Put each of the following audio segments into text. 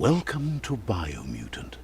Welcome to Biomutant.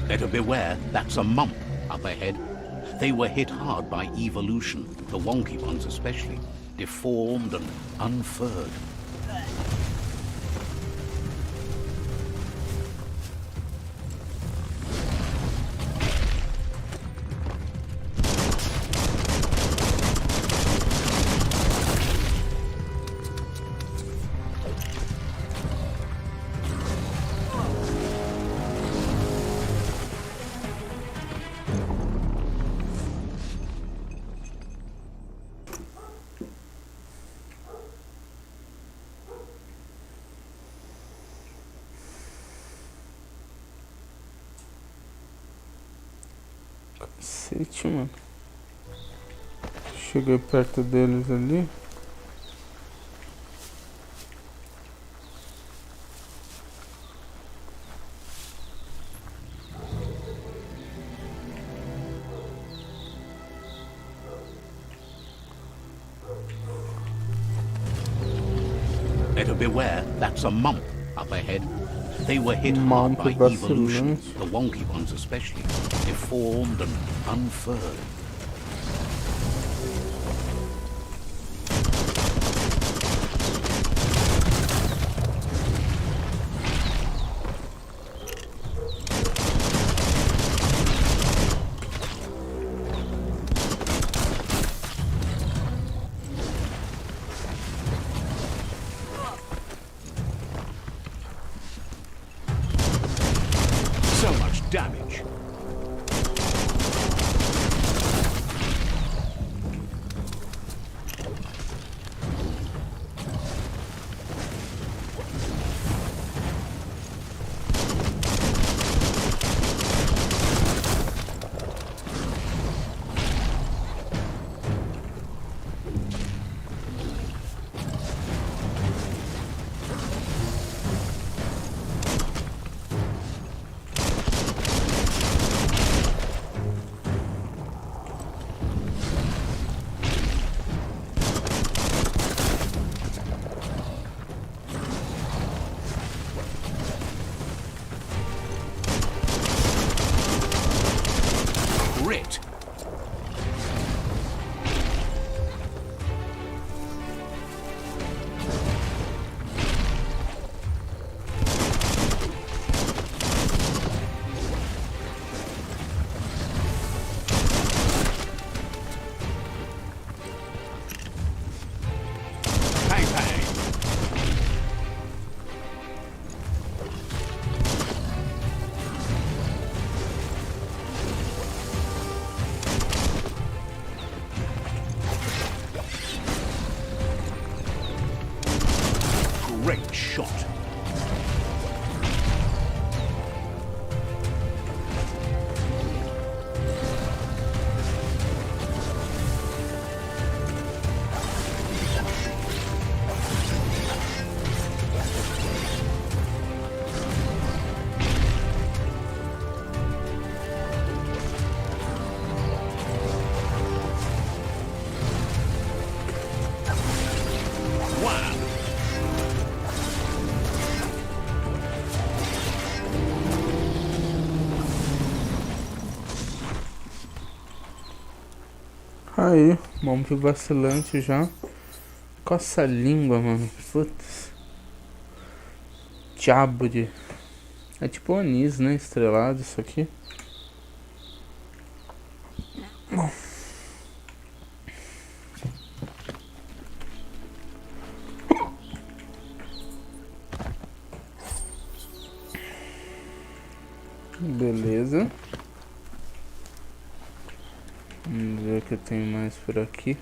Better beware, that's a mump up ahead. They were hit hard by evolution, the wonky ones especially, deformed and unfurred. Cacete, mano. Cheguei perto deles ali. Better beware, that's a mump up ahead. They were hit hard by evolution, the wonky ones especially, deformed and unfurred. So much damage. Grit. Bang, bang. Great shot. Aí, Momp vacilante já. Coça a língua, mano. Putz. Diabo de... É tipo anis, né? Estrelado isso aqui. Bom. Beleza. Vamos ver o que eu tenho mais por aqui.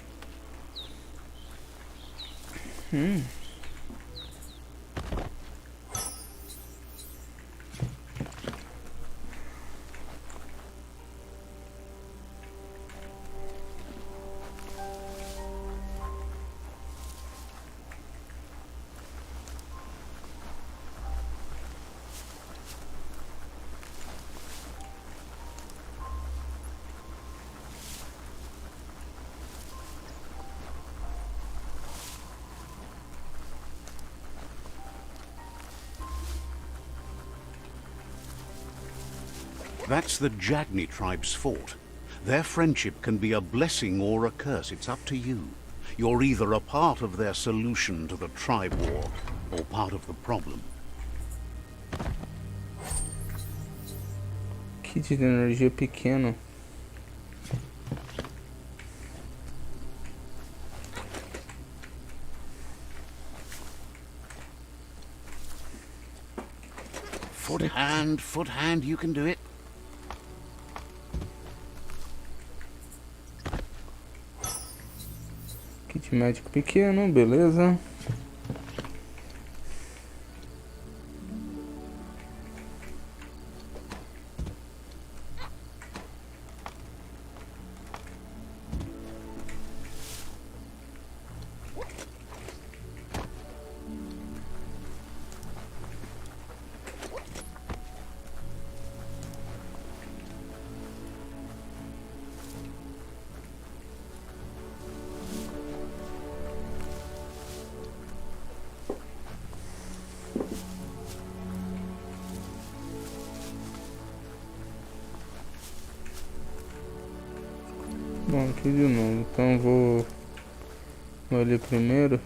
That's the Jagni tribe's fort. Their friendship can be a blessing or a curse. It's up to you. You're either a part of their solution to the tribe war, or part of the problem. Kit de energia pequeno. Foot hand, you can do it. Kit médico pequeno, beleza. Bom, aqui de novo, então vou ali primeiro.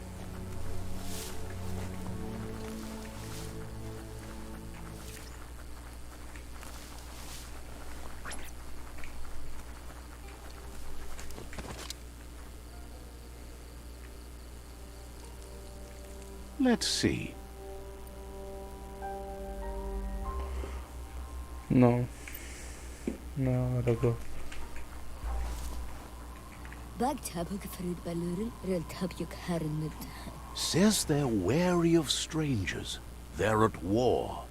Let's see. Não. Não, hora agora. Says they're wary of strangers. They're at war.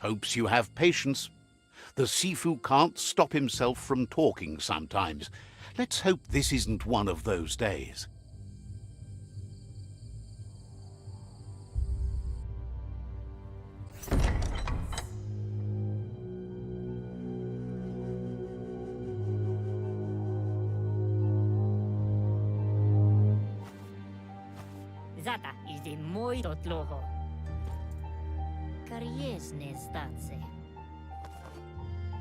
Hopes you have patience. The Sifu can't stop himself from talking sometimes. Let's hope this isn't one of those days. Zata idzie muito dlouho. Kariesne zdace.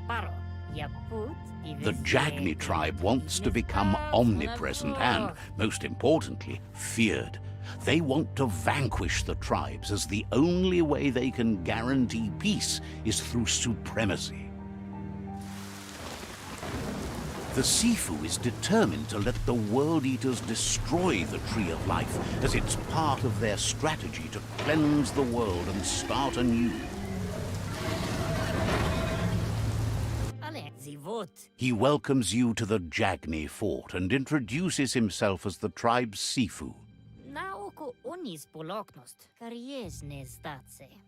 Paro, ja put The Jagni tribe wants to become omnipresent and, most importantly, feared. They want to vanquish the tribes, as the only way they can guarantee peace is through supremacy. The Sifu is determined to let the World Eaters destroy the Tree of Life, as it's part of their strategy to cleanse the world and start anew. He welcomes you to the Jagni fort and introduces himself as the tribe's Sifu.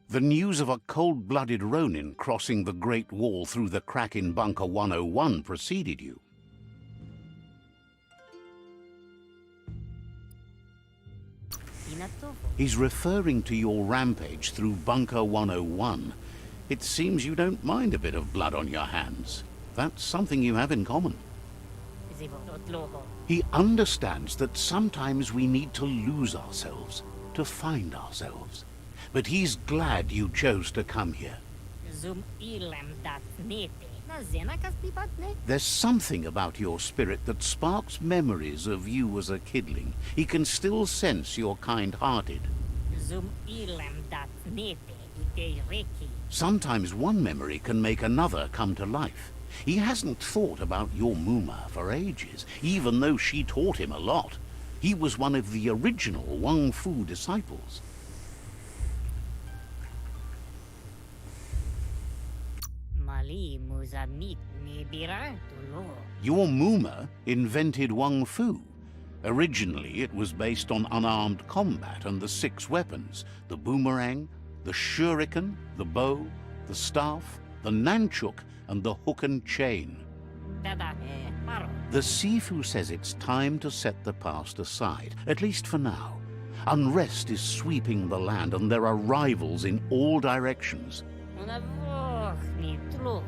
The news of a cold-blooded Ronin crossing the Great Wall through the crack in Bunker 101 preceded you. He's referring to your rampage through Bunker 101. It seems you don't mind a bit of blood on your hands. That's something you have in common. He understands that sometimes we need to lose ourselves, to find ourselves. but he's glad you chose to come here. Zum ilem dat nete. Na zena kas pipatne? There's something about your spirit that sparks memories of you as a kidling. He can still sense you're kind-hearted. Zum ilem dat nete. Ite reki. Sometimes one memory can make another come to life. He hasn't thought about your Muma for ages, even though she taught him a lot. He was one of the original Wang Fu disciples. Mali muzamit ni bira tulo. Your Muma invented Wang Fu. Originally, it was based on unarmed combat and the 6 weapons: the boomerang, the shuriken, the bow, the staff, the nunchuk, and the hook and chain. Dada paro. The Sifu says it's time to set the past aside, at least for now. Unrest is sweeping the land and there are rivals in all directions. Una voch ni tulo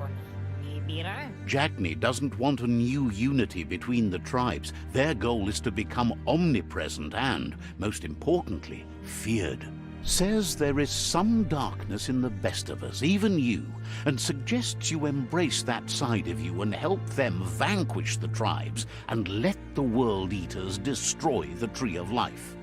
ni bira. Jagni doesn't want a new unity between the tribes. Their goal is to become omnipresent and, most importantly, feared. Says there is some darkness in the best of us, even you, and suggests you embrace that side of you and help them vanquish the tribes and let the World Eaters destroy the Tree of Life.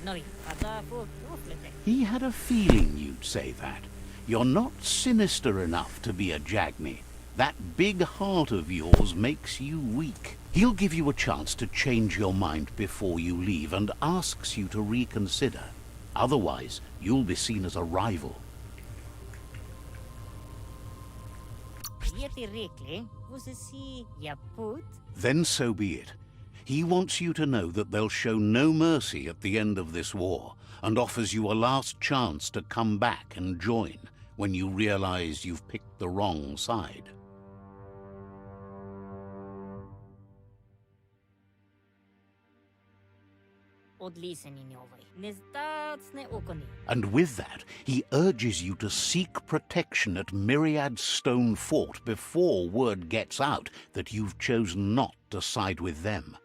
Novi. Ada fu uflete. He had a feeling you'd say that. You're not sinister enough to be a Jagni. That big heart of yours makes you weak. He'll give you a chance to change your mind before you leave and asks you to reconsider. Otherwise, you'll be seen as a rival. Yeti rikle. Você si yaput. Then so be it. He wants you to know that they'll show no mercy at the end of this war and offers you a last chance to come back and join when you realize you've picked the wrong side. And with that, he urges you to seek protection at Myriad Stone Fort before word gets out that you've chosen not to side with them.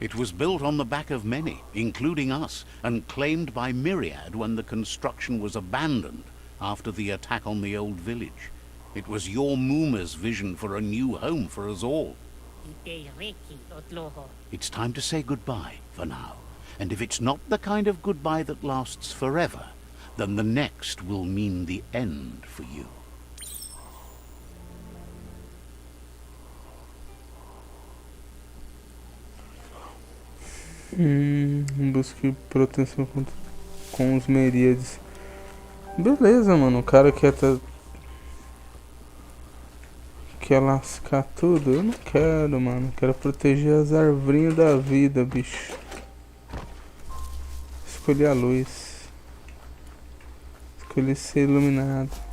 It was built on the back of many, including us, and claimed by Myriad when the construction was abandoned after the attack on the old village. It was your Muma's vision for a new home for us all. It's time to say goodbye for now. And if it's not the kind of goodbye that lasts forever, then the next will mean the end for you. Busque proteção com os Meríades. Beleza, mano. O cara quer lascar tudo? Eu não quero, mano. Quero proteger as arvrinhas da vida, bicho. Escolhi a luz. Escolhi ser iluminado.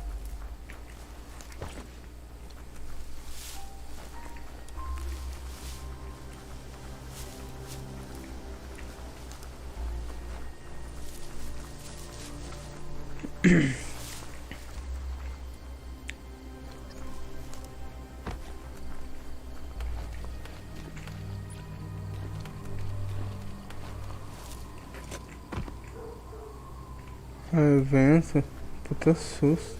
Evento, puta susto.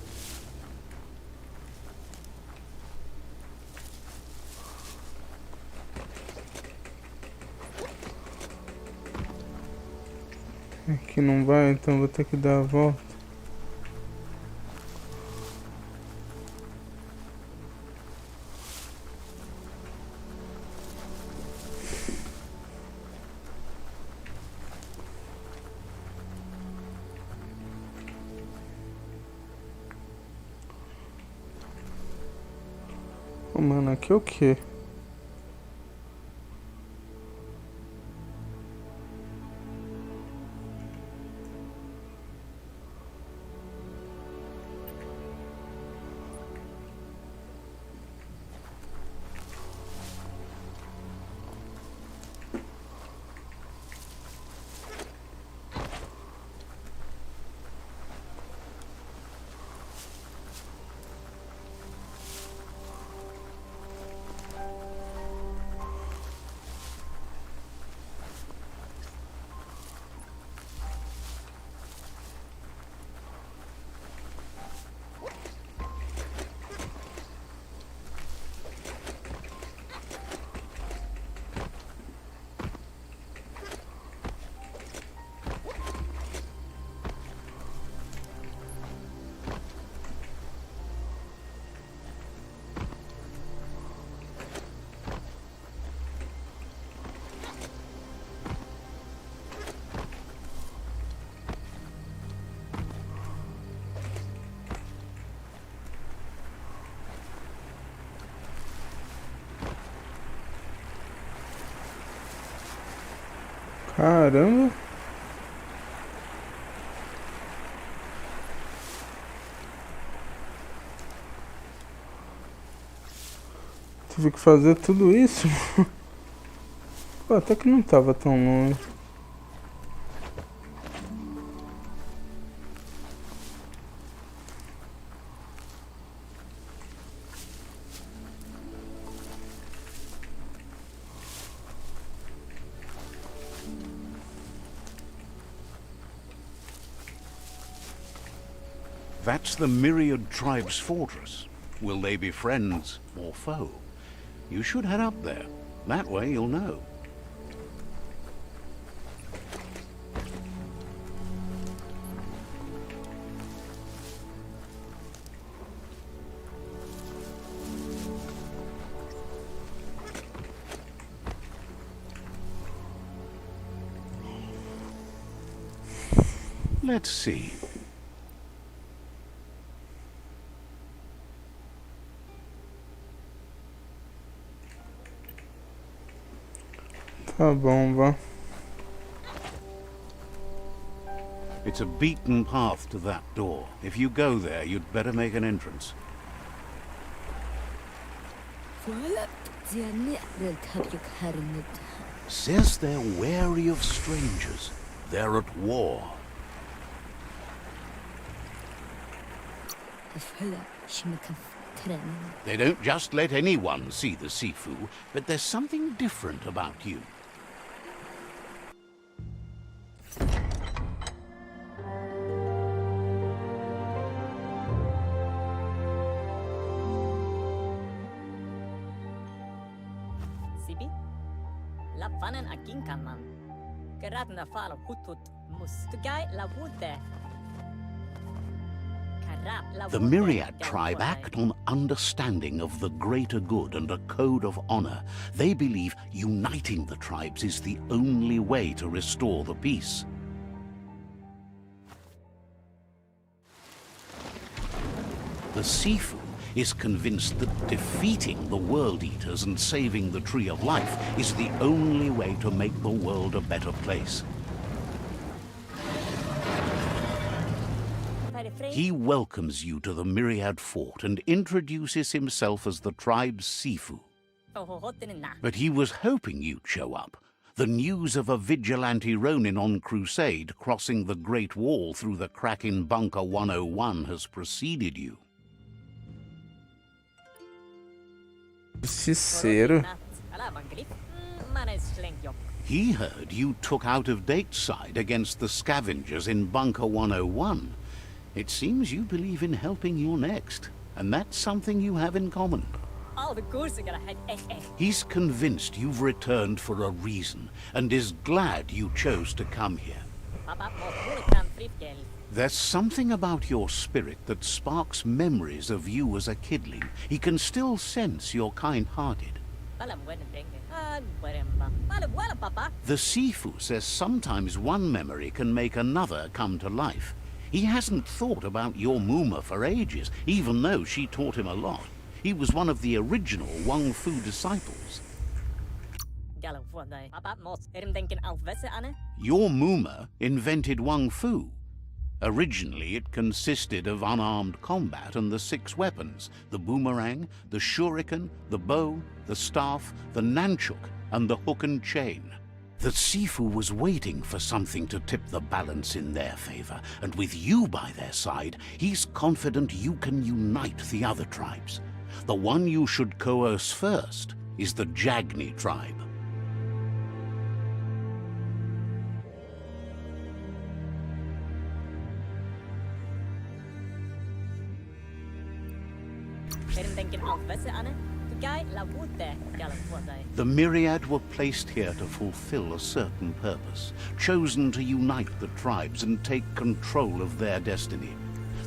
Aqui não vai, então vou ter que dar a volta. Oh, mano, aqui é o quê? Caramba. Tive que fazer tudo isso. Pô, até que não tava tão longe. That's the Myriad Tribe's fortress. Will they be friends or foe? You should head up there. That way you'll know. Let's see. Tá bom, vá. It's a beaten path to that door. If you go there, you'd better make an entrance. Says they're wary of strangers. They're at war. They don't just let anyone see the Sifu, but there's something different about you. Sibi? Lapanen aginkaman. Geradna falo hutut mus. Tugai la wute. The Myriad tribe act on understanding of the greater good and a code of honor. They believe uniting the tribes is the only way to restore the peace. The Sifu is convinced that defeating the World Eaters and saving the Tree of Life is the only way to make the world a better place. He welcomes you to the Myriad Fort and introduces himself as the tribe's Sifu. But he was hoping you'd show up. The news of a vigilante Ronin on crusade crossing the Great Wall through the crack in Bunker 101 has preceded you. Justiceiro. He heard you took out-of-date side against the scavengers in Bunker 101. It seems you believe in helping your next, and that's something you have in common. He's convinced you've returned for a reason, and is glad you chose to come here. There's something about your spirit that sparks memories of you as a kidling. He can still sense you're kind-hearted. The Sifu says sometimes one memory can make another come to life. He hasn't thought about your Muma for ages, even though she taught him a lot. He was one of the original Wang Fu disciples. Your Muma invented Wang Fu. Originally, it consisted of unarmed combat and the 6 weapons: the boomerang, the shuriken, the bow, the staff, the nunchuk, and the hook and chain. The Sifu was waiting for something to tip the balance in their favor, and with you by their side, he's confident you can unite the other tribes. The one you should coerce first is the Jagni tribe. The Myriad were placed here to fulfill a certain purpose, chosen to unite the tribes and take control of their destiny.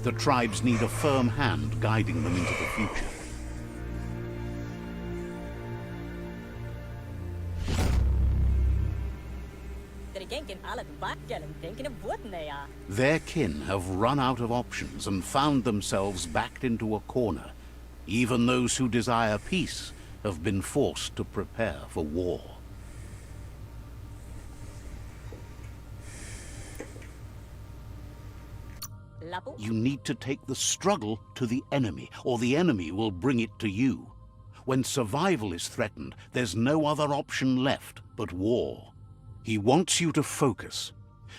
The tribes need a firm hand guiding them into the future. Their kin have run out of options and found themselves backed into a corner. Even those who desire peace have been forced to prepare for war. You need to take the struggle to the enemy, or the enemy will bring it to you. When survival is threatened, there's no other option left but war. He wants you to focus.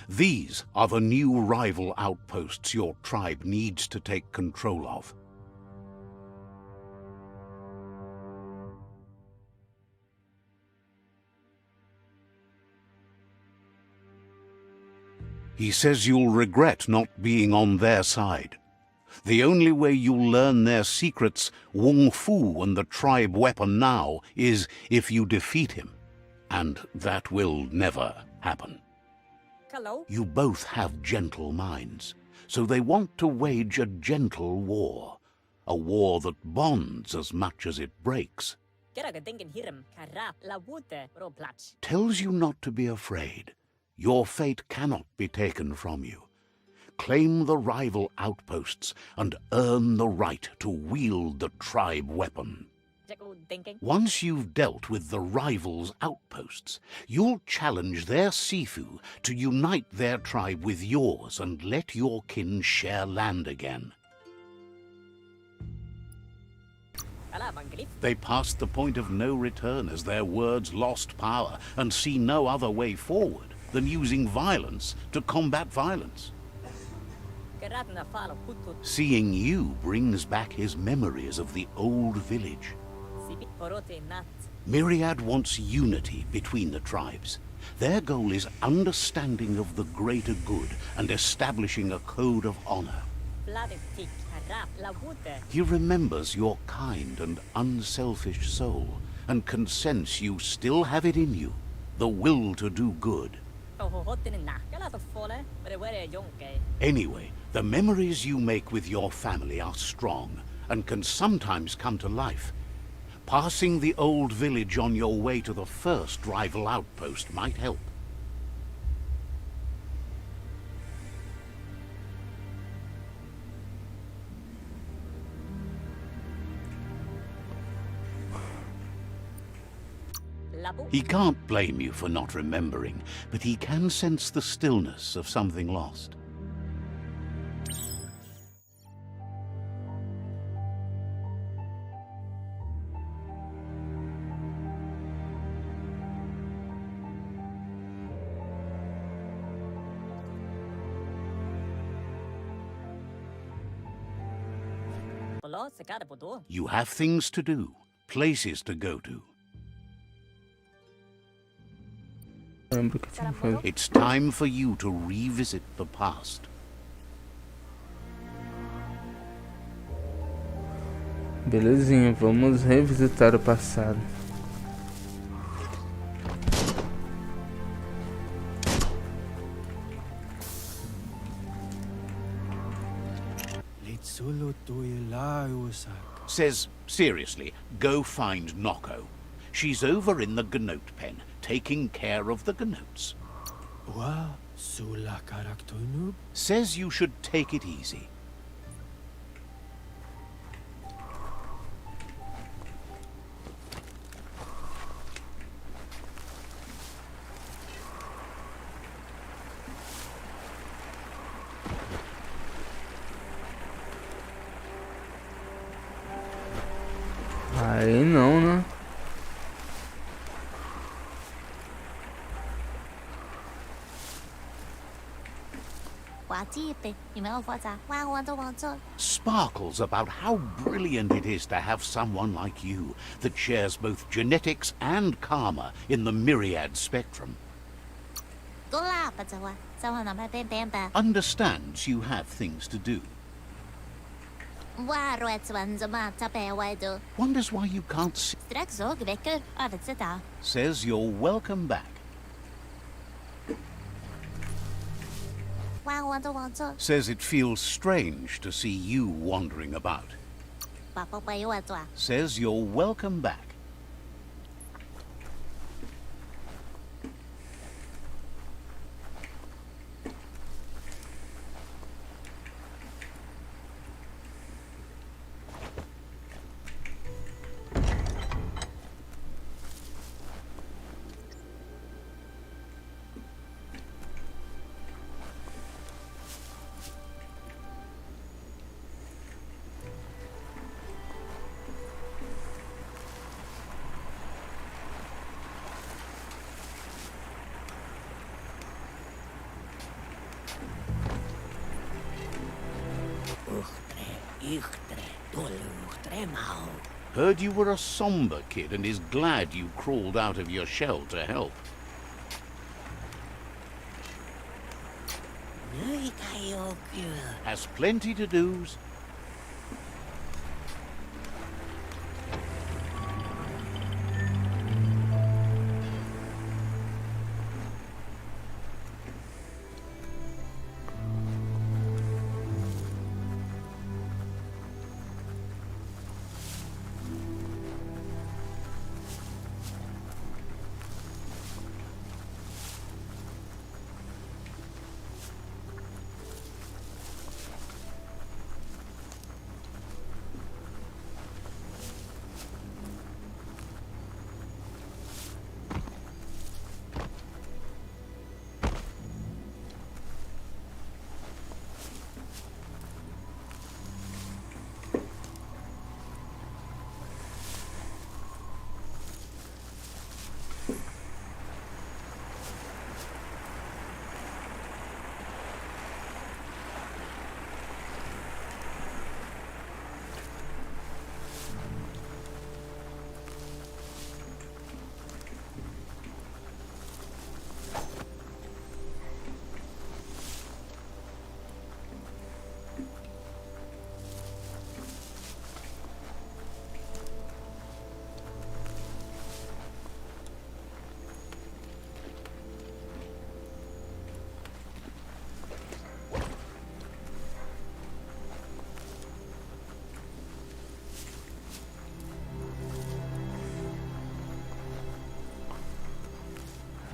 These are the new rival outposts your tribe needs to take control of. He says you'll regret not being on their side. The only way you'll learn their secrets, Wung Fu and the tribe weapon now, is if you defeat him. And that will never happen. Hello? You both have gentle minds, so they want to wage a gentle war. A war that bonds as much as it breaks. Tells you not to be afraid. Your fate cannot be taken from you. Claim the rival outposts and earn the right to wield the tribe weapon. Once you've dealt with the rivals' outposts, you'll challenge their Sifu to unite their tribe with yours and let your kin share land again. They passed the point of no return as their words lost power and see no other way forward than using violence to combat violence. Seeing you brings back his memories of the old village. Myriad wants unity between the tribes. Their goal is understanding of the greater good and establishing a code of honor. He remembers your kind and unselfish soul and can sense you still have it in you, the will to do good. Anyway, the memories you make with your family are strong and can sometimes come to life. Passing the old village on your way to the first rival outpost might help. He can't blame you for not remembering, but he can sense the stillness of something lost. You have things to do, places to go to. Lembro que tinha que fazer. It's time for you to revisit the past. Belezinha, vamos revisitar o passado. Says, seriously, go find Noko. She's over in the gnote pen, taking care of the gnotes. Says you should take it easy. Aí não, né? Sparkles about how brilliant it is to have someone like you that shares both genetics and karma in the myriad spectrum. Understands you have things to do. Wonders why you can't see. Says you're welcome back. Says it feels strange to see you wandering about. Says you're welcome back. Heard you were a somber kid and is glad you crawled out of your shell to help. Has plenty to do's.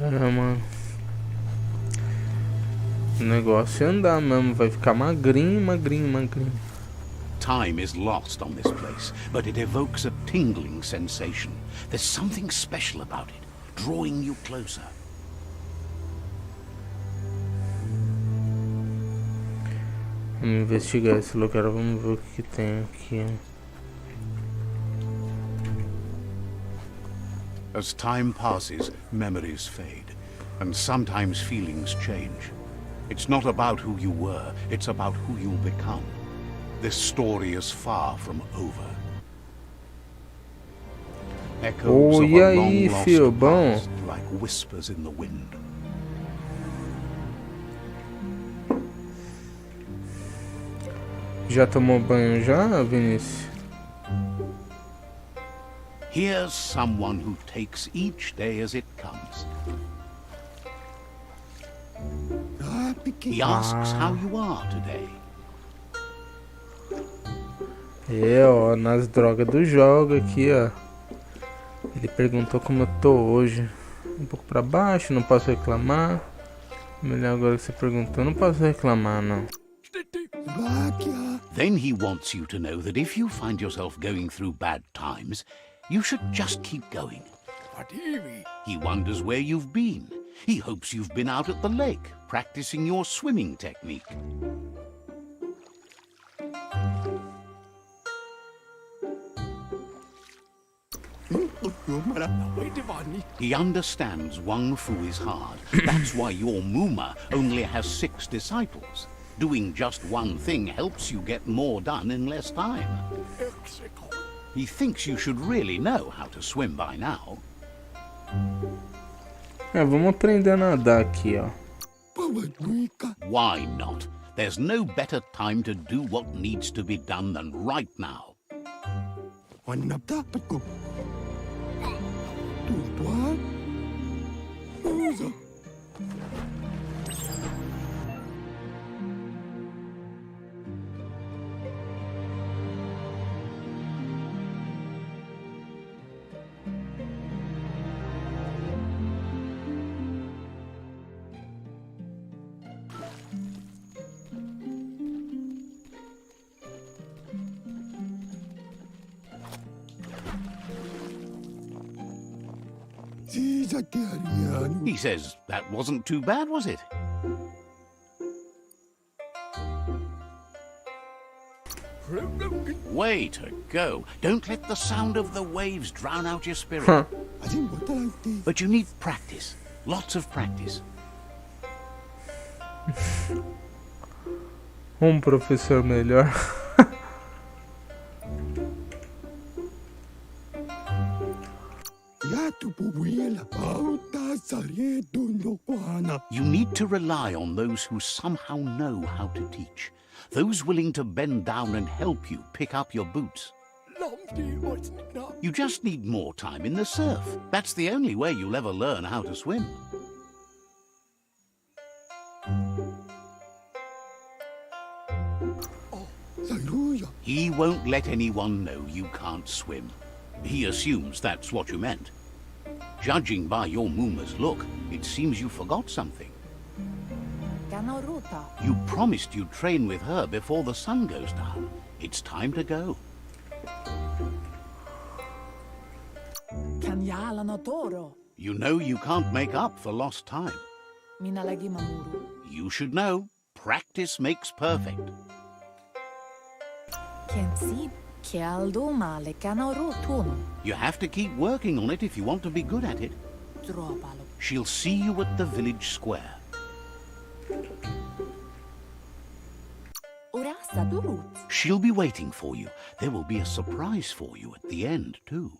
É, mano. O negócio é andar mesmo, vai ficar magrinho, magrinho, magrinho. Time is lost on this place, but it evokes a tingling sensation. There's something special about it, drawing you closer. Vamos investigar esse lugar, vamos ver o que tem aqui. As time passes, memories fade, and sometimes feelings change. It's not about who you were, it's about who you'll become. This story is far from over. Echoes of a long-lost past, like whispers in the wind. Já tomou banho já, Vinícius? Here's someone who takes each day as it comes. He asks how you are today. É, ó, nas drogas do jogo aqui, ó. Ele perguntou como eu tô hoje. Um pouco pra baixo, não posso reclamar. Melhor agora que você perguntou, não posso reclamar, não. Then he wants you to know that if you find yourself going through bad times, you should just keep going. He wonders where you've been. He hopes you've been out at the lake, practicing your swimming technique. He understands Wang Fu is hard. That's why your Muma only has 6 disciples. Doing just one thing helps you get more done in less time. He thinks you should really know how to swim by now. É, vamos aprender a nadar aqui, ó. Why not? There's no better time to do what needs to be done than right now. He says that wasn't too bad, was it? Way to go. Don't let the sound of the waves drown out your spirit. But you need practice. Lots of practice. Professor melhor. You need to rely on those who somehow know how to teach. Those willing to bend down and help you pick up your boots. You just need more time in the surf. That's the only way you'll ever learn how to swim. He won't let anyone know you can't swim. He assumes that's what you meant. Judging by your Muma's look, it seems you forgot something. You promised you'd train with her before the sun goes down. It's time to go. You know you can't make up for lost time. You should know. Practice makes perfect. You have to keep working on it if you want to be good at it. She'll see you at the village square. She'll be waiting for you. There will be a surprise for you at the end, too.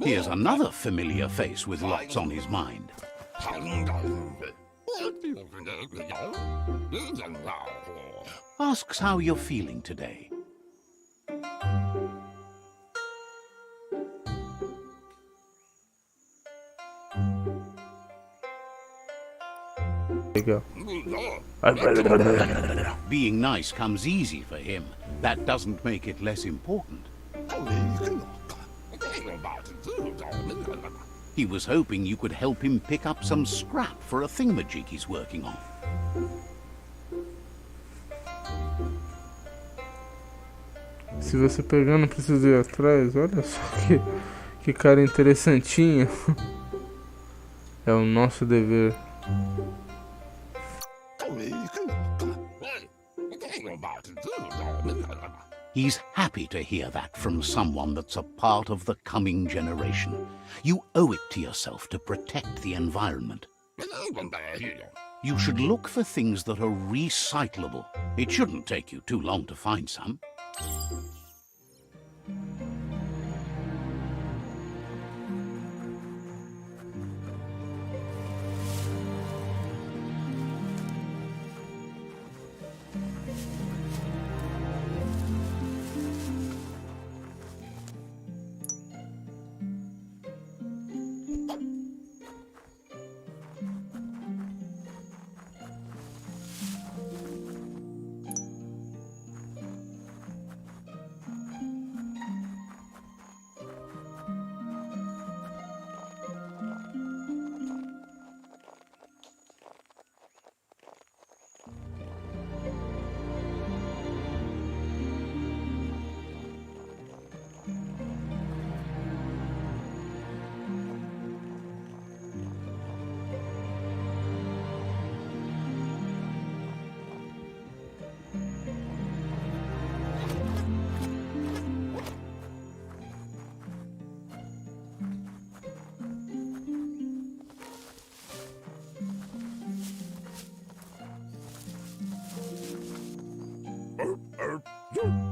Here's another familiar face with lots on his mind. Asks how you're feeling today. There you go. Being nice comes easy for him. That doesn't make it less important. He was hoping you could help him pick up some scrap for a thingamajig he's working on. Se você pegar, não precisa ir atrás. Olha só que cara interessantinho. É o nosso dever. He's happy to hear that from someone that's a part of the coming generation. You owe it to yourself to protect the environment. You should look for things that are recyclable. It shouldn't take you too long to find some.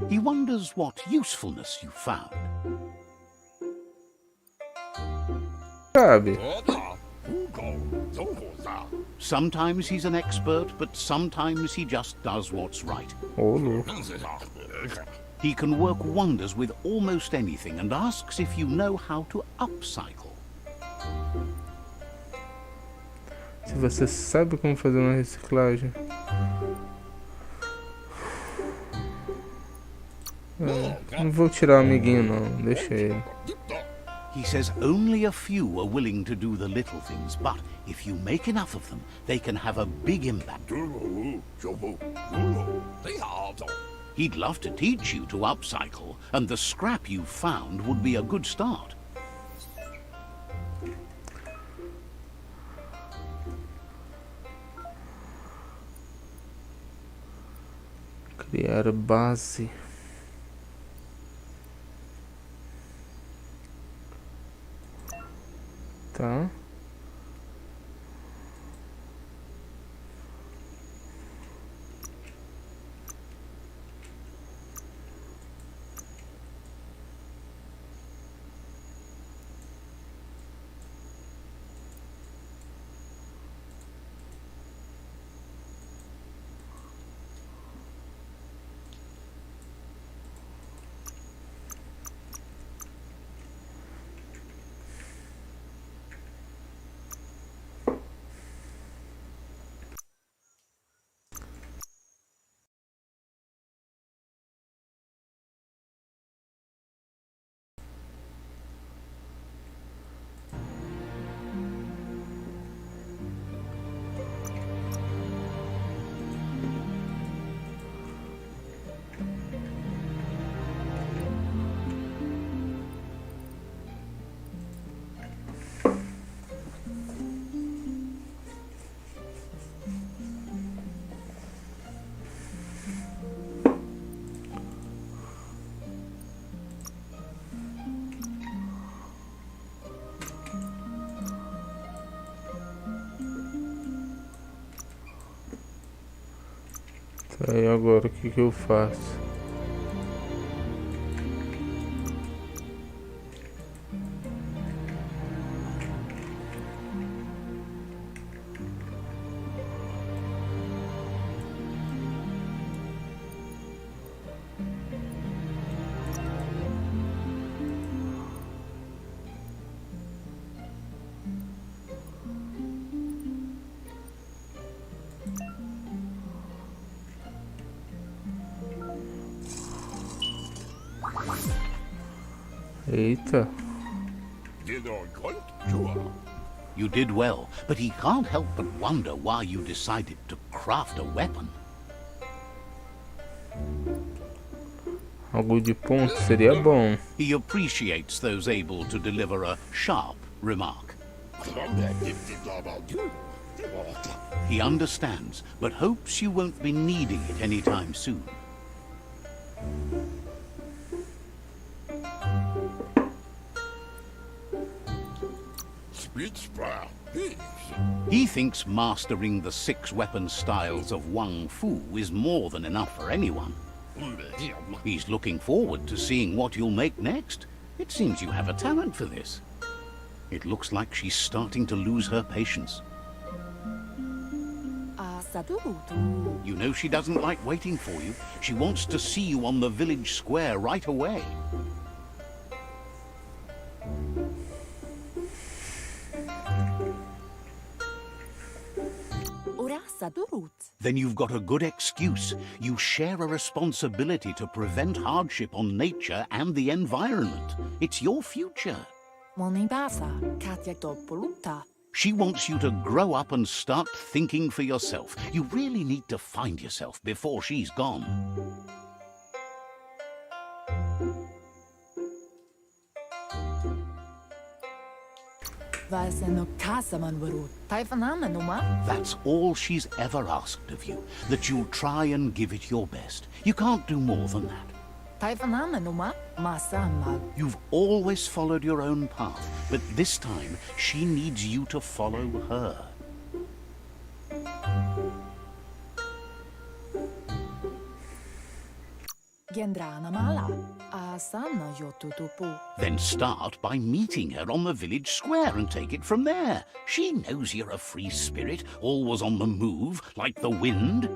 He wonders what usefulness you found. Sabe? Sometimes he's an expert, but sometimes he just does what's right. Ô, louco. He can work wonders with almost anything and asks if you know how to upcycle. Se você sabe como fazer uma reciclagem. Não vou tirar o amiguinho não, deixa ele. He says only a few are willing to do the little things, but if you make enough of them, they can have a big impact. He'd love to teach you to upcycle, and the scrap you found would be a good start. Criar base. Tá. Tá, e agora o que que eu faço? Eita. You did well, but he can't help but wonder why you decided to craft a weapon. Algo de ponto seria bom. He appreciates those able to deliver a sharp remark. He understands, but hopes you won't be needing it anytime soon. He thinks mastering the 6 weapon styles of Wang Fu is more than enough for anyone. He's looking forward to seeing what you'll make next. It seems you have a talent for this. It looks like she's starting to lose her patience. You know she doesn't like waiting for you. She wants to see you on the village square right away. Then you've got a good excuse. You share a responsibility to prevent hardship on nature and the environment. It's your future. She wants you to grow up and start thinking for yourself. You really need to find yourself before she's gone. That's all she's ever asked of you, that you'll try and give it your best. You can't do more than that. You've always followed your own path, but this time she needs you to follow her. Then start by meeting her on the village square and take it from there. She knows you're a free spirit, always on the move, like the wind.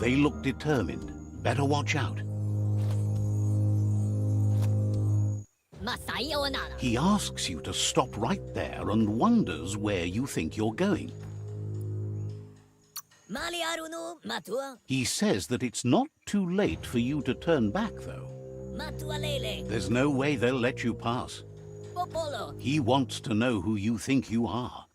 They look determined. Better watch out. He asks you to stop right there and wonders where you think you're going. He says that it's not too late for you to turn back, though. There's no way they'll let you pass. He wants to know who you think you are.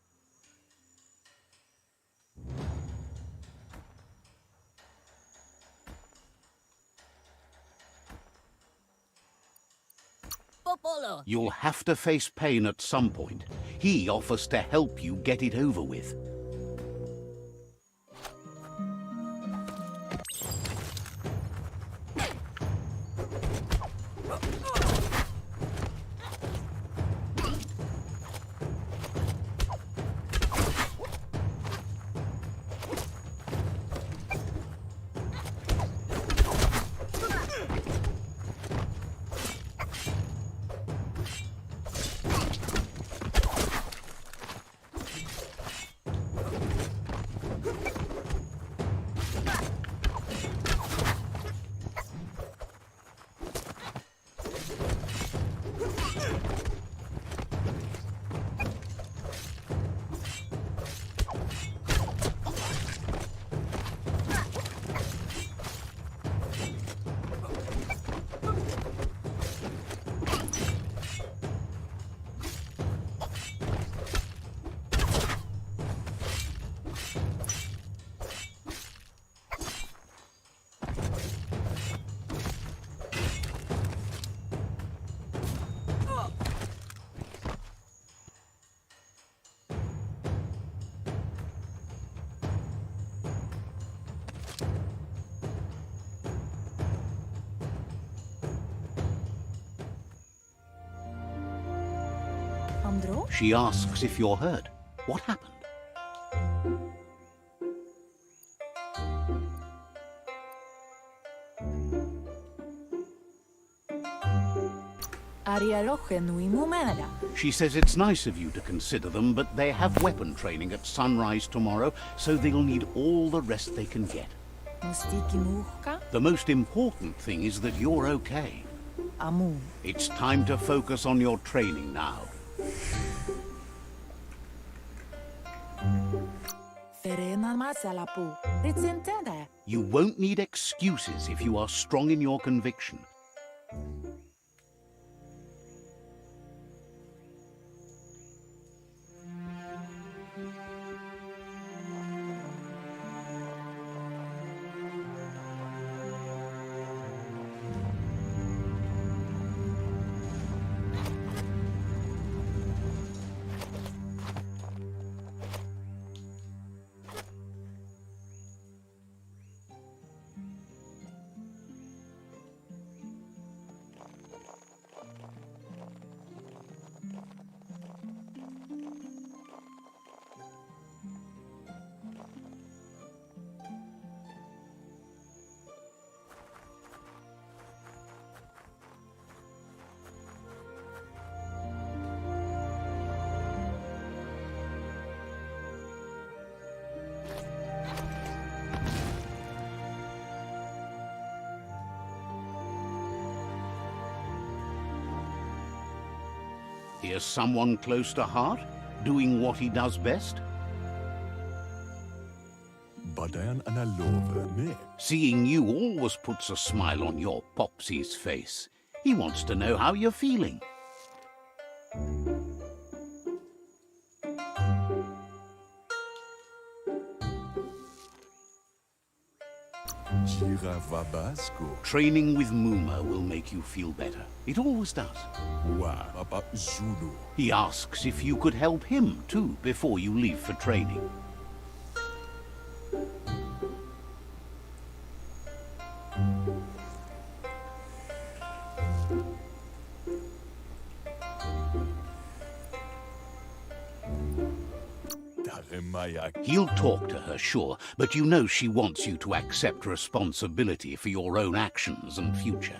popolo. You'll have to face pain at some point. He offers to help you get it over with. Andro? She asks if you're hurt. What happened? She says it's nice of you to consider them, but they have weapon training at sunrise tomorrow, so they'll need all the rest they can get. The most important thing is that you're okay. It's time to focus on your training now. You won't need excuses if you are strong in your conviction. Here's someone close to heart, doing what he does best. Seeing you always puts a smile on your Popsy's face. He wants to know how you're feeling. Training with Muma will make you feel better. It always does. He asks if you could help him too before you leave for training. He'll talk to her, sure, but you know she wants you to accept responsibility for your own actions and future.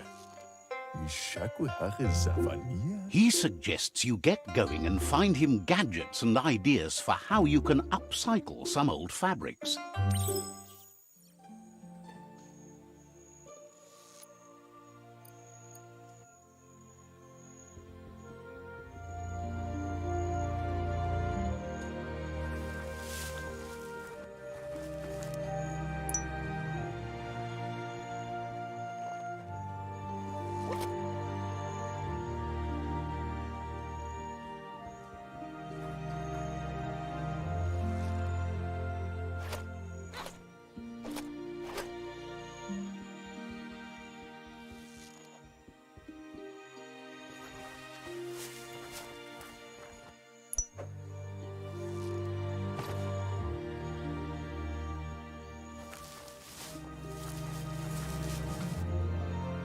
He suggests you get going and find him gadgets and ideas for how you can upcycle some old fabrics.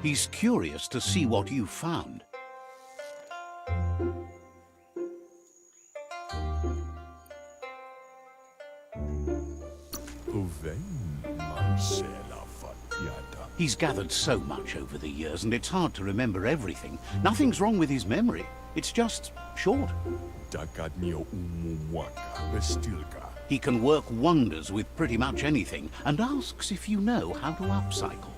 He's curious to see what you found. He's gathered so much over the years, and it's hard to remember everything. Nothing's wrong with his memory. It's just short. He can work wonders with pretty much anything, and asks if you know how to upcycle.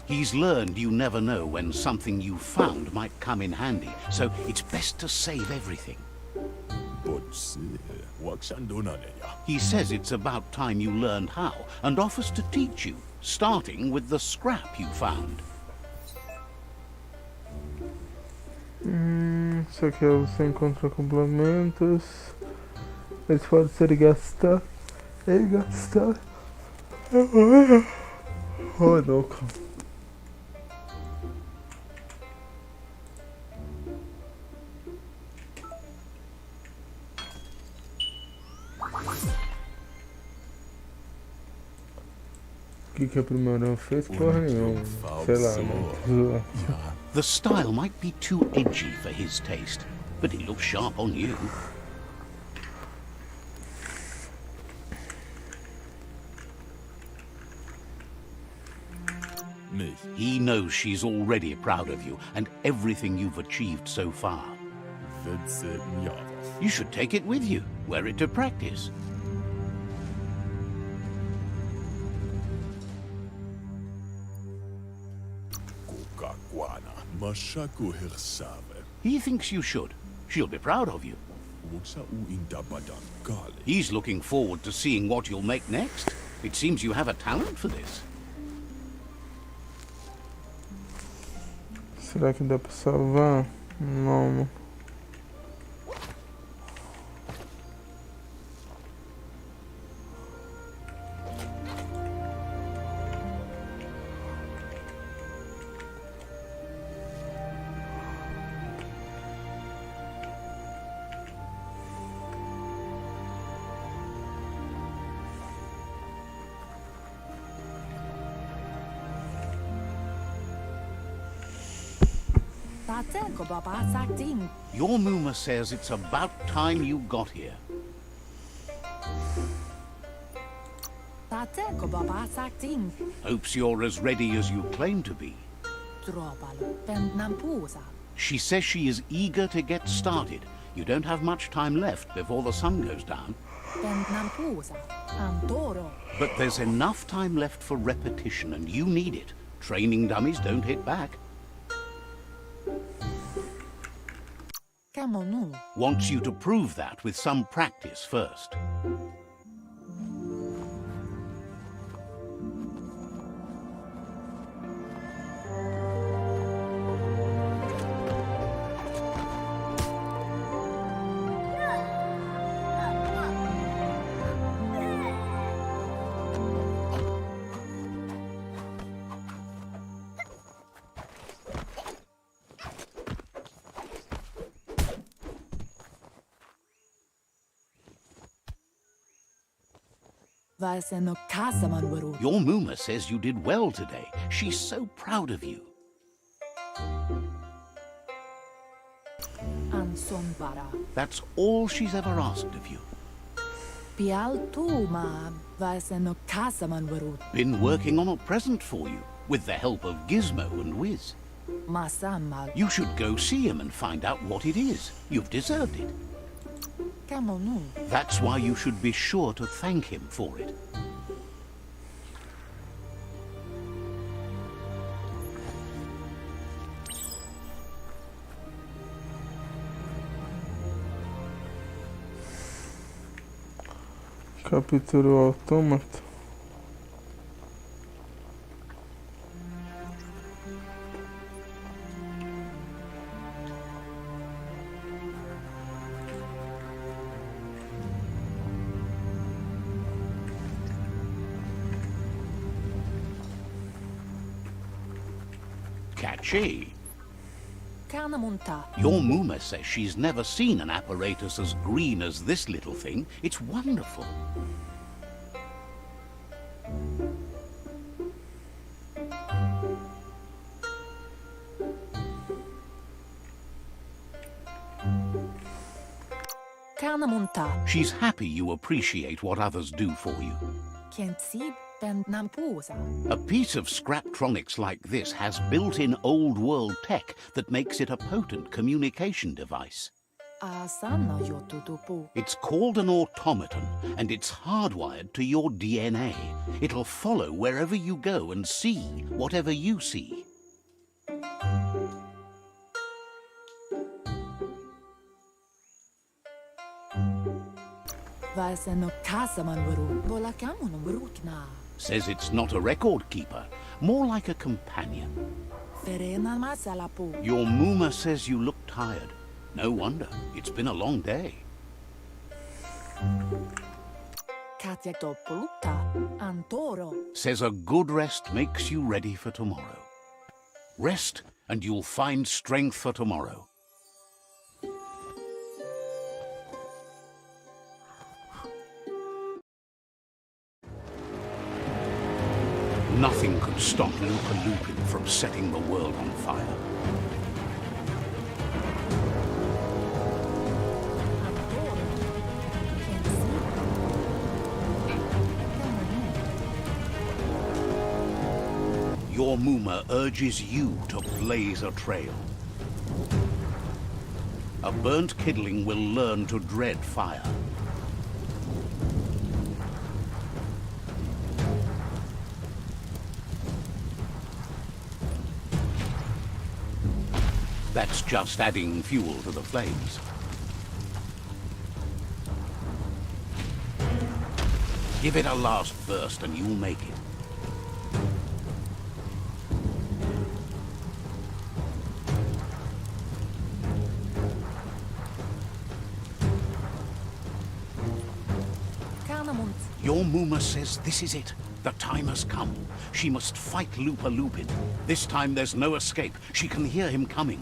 He's learned you never know when something you found might come in handy, so it's best to save everything. He says it's about time you learned how, and offers to teach you, starting with the scrap you found. Isso aqui você encontra complementos. Eles podem ser gastar. Gastar. Oh, louco. O que a primeira fez? Porra nenhuma. Sei lá, né? The style might be too edgy for his taste, but it looks sharp on you. He knows she's already proud of you and everything you've achieved so far. You should take it with you, wear it to practice. He thinks you should. She'll be proud of you. He's looking forward to seeing what you'll make next. It seems you have a talent for this. Será que dá pra salvar? Não. Your Muma says it's about time you got here. Hopes you're as ready as you claim to be. She says she is eager to get started. You don't have much time left before the sun goes down. But there's enough time left for repetition, and you need it. Training dummies don't hit back. Wants you to prove that with some practice first. Your Muma says you did well today. She's so proud of you. That's all she's ever asked of you. Been working on a present for you, with the help of Gizmo and Wiz. You should go see him and find out what it is. You've deserved it. That's why you should be sure to thank him for it. Capturou o autômato. Catchy. Kannamunta. Your Muma says she's never seen an apparatus as green as this little thing. It's wonderful. Kannamunta. She's happy you appreciate what others do for you. Kensi ben nampusa. A piece of Scraptronics like this has built-in old-world tech that makes it a potent communication device. Asana yotutupu. It's called an automaton, and it's hardwired to your DNA. It'll follow wherever you go and see whatever you see. Vaiseno kasamanwaru. Volakamun brukna. Says it's not a record keeper, more like a companion. Verena masalapu. Your Muma says you look tired. No wonder. It's been a long day. Katyatopuluta. Antoro. Says a good rest makes you ready for tomorrow. Rest, and you'll find strength for tomorrow. Nothing could stop Lupa Lupin from setting the world on fire. Antoro. Kensi. Your Muma urges you to blaze a trail. A burnt kidling will learn to dread fire. That's just adding fuel to the flames. Give it a last burst and you'll make it. Kannamunt. Your Muma says this is it. The time has come. She must fight Lupa Lupin. This time there's no escape. She can hear him coming.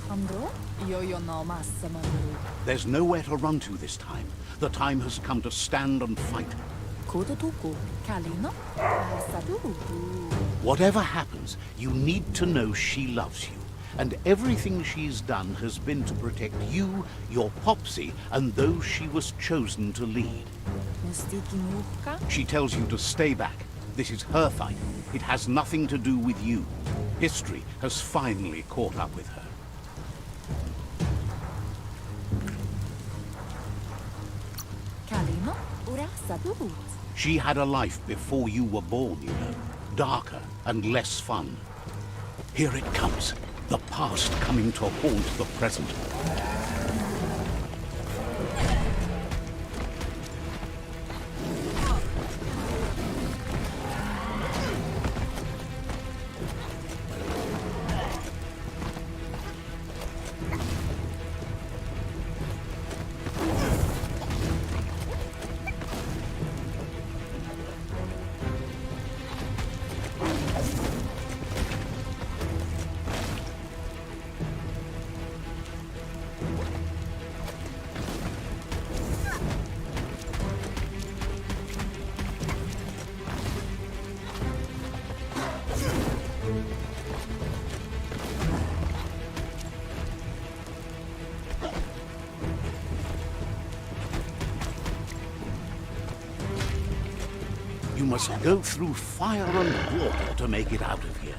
Andro. Yo no masamanwaru. There's nowhere to run to this time. The time has come to stand and fight. Kodotuku. Kalino. Asadu. Whatever happens, you need to know she loves you. And everything she's done has been to protect you, your Popsy, and those she was chosen to lead. Mustikinuka. She tells you to stay back. This is her fight. It has nothing to do with you. History has finally caught up with her. Kalino. Urasadu. She had a life before you were born, you know. Darker and less fun. Here it comes. The past coming to haunt the present. You must go through fire and water to make it out of here.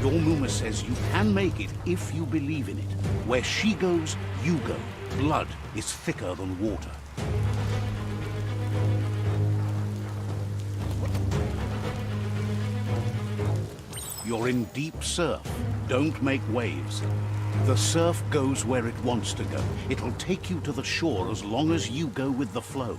Your Muma says you can make it if you believe in it. Where she goes, you go. Blood is thicker than water. You're in deep surf. Don't make waves. The surf goes where it wants to go. It'll take you to the shore as long as you go with the flow.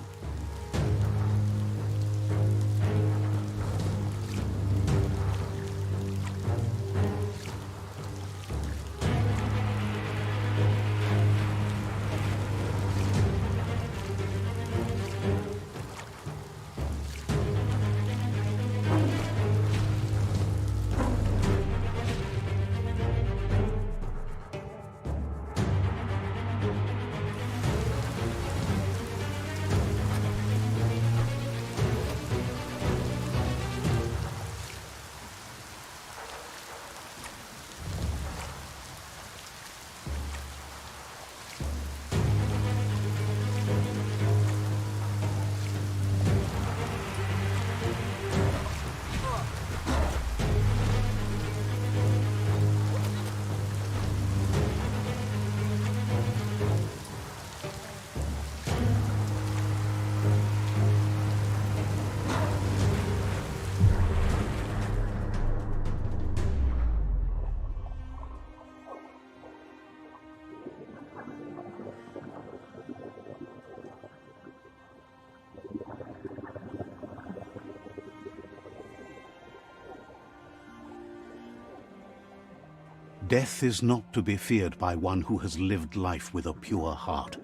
Death is not to be feared by one who has lived life with a pure heart.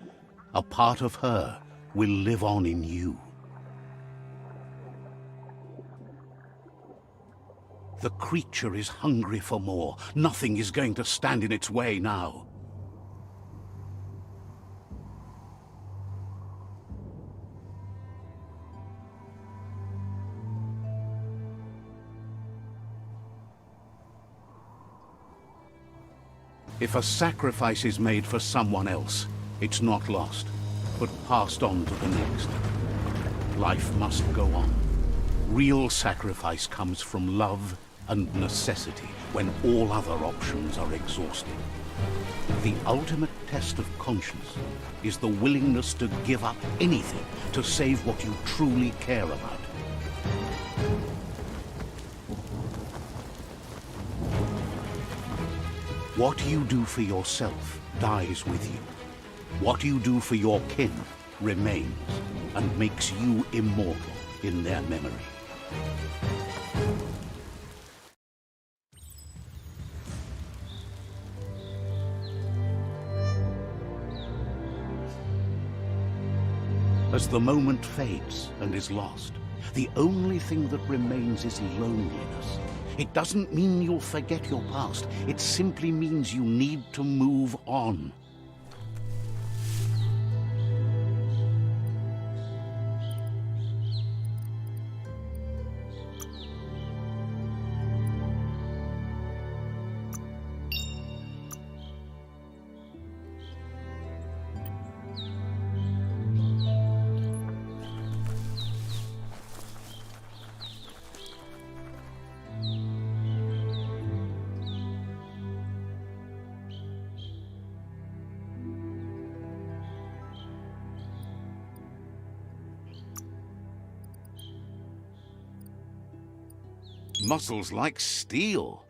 A part of her will live on in you. The creature is hungry for more. Nothing is going to stand in its way now. If a sacrifice is made for someone else, it's not lost, but passed on to the next. Life must go on. Real sacrifice comes from love and necessity when all other options are exhausted. The ultimate test of conscience is the willingness to give up anything to save what you truly care about. What you do for yourself dies with you. What you do for your kin remains and makes you immortal in their memory. As the moment fades and is lost, the only thing that remains is loneliness. It doesn't mean you'll forget your past. It simply means you need to move on. Muscles like steel.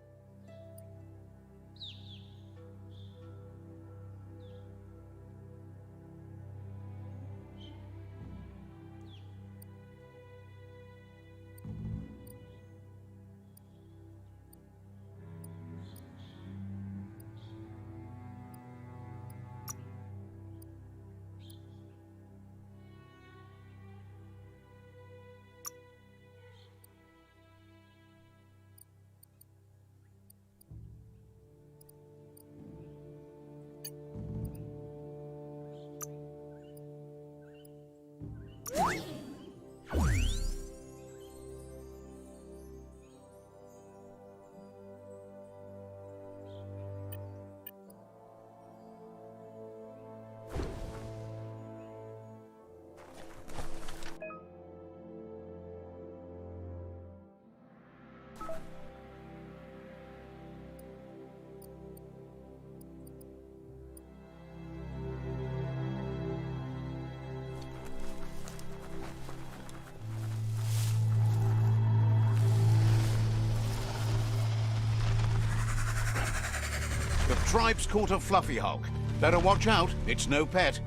The tribe's caught a fluffy hulk. Better watch out, it's no pet.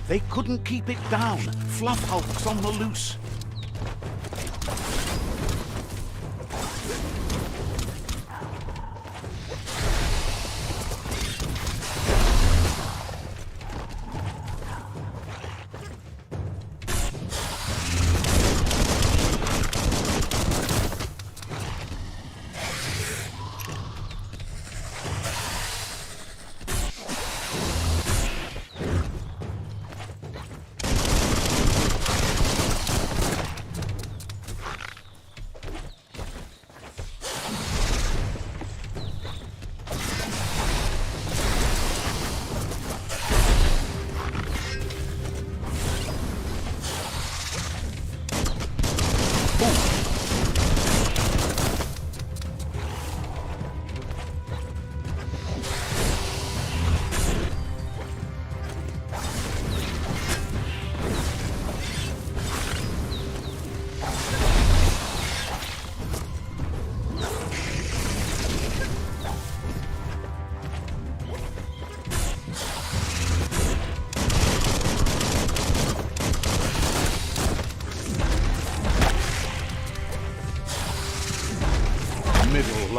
They couldn't keep it down. Fluff hulk's on the loose.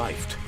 life